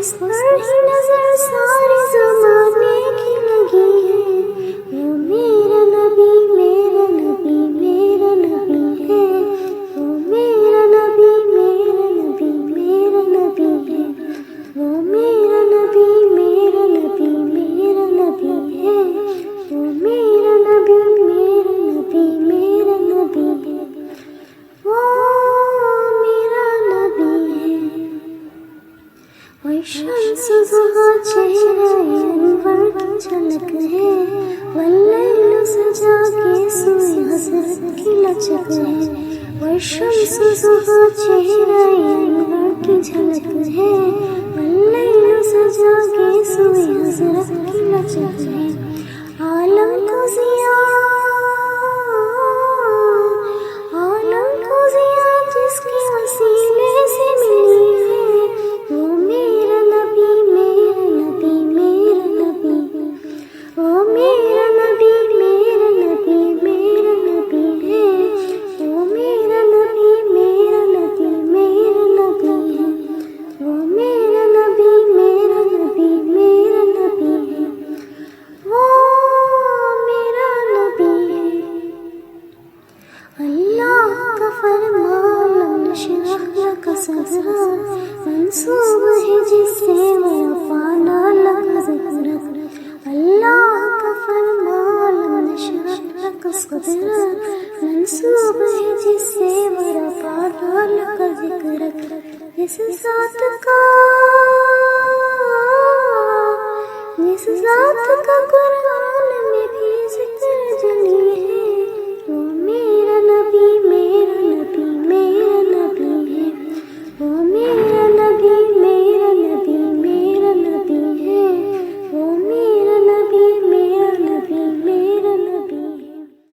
اس پر ہی نظر سارے زمانے کی لگی ہے، وہ میرا نبی میرا نبی میرا نبی ہے، وہ میرا نبی میرا نبی میرا نبی ہے، وہ میرا نبی میرا نبی میرا نبی ہے، وہ میرا نبی میرا نبی میرا نبی ہے، وہ میرا نبی ہے۔ والشمس ضحیٰ چہرہ انور کی جھلک ہے، واللیل سجا کے سوئے حضرت کی لچک ہے، والشمس ضحیٰ چہرہ انور کی جھلک ہے، واللیل سجا کے سوئے حضرت کی لچک ہے، عالم کو ضیاء جس کے وسیلے سے ملی ہے، وہ میرا نبی میرا نبی میرا نبی، وہ میرا نبی میرا نبی میرا نبی ہے، وہ میرا نبی میرا نبی میرا نبی ہے، وہ میرا نبی میرا نبی میرا نبی ہے، وہ میرا نبی ہے۔ اللہ کا فرمان نشرح لک صدرا منسوب ہے جس سے ورفعنا لک ذکرک، اللہ کا فرمان نشرح لک صدرا منسوب ہے جس سے ورفعنا لک ذکرک، جس ذات کا قرآن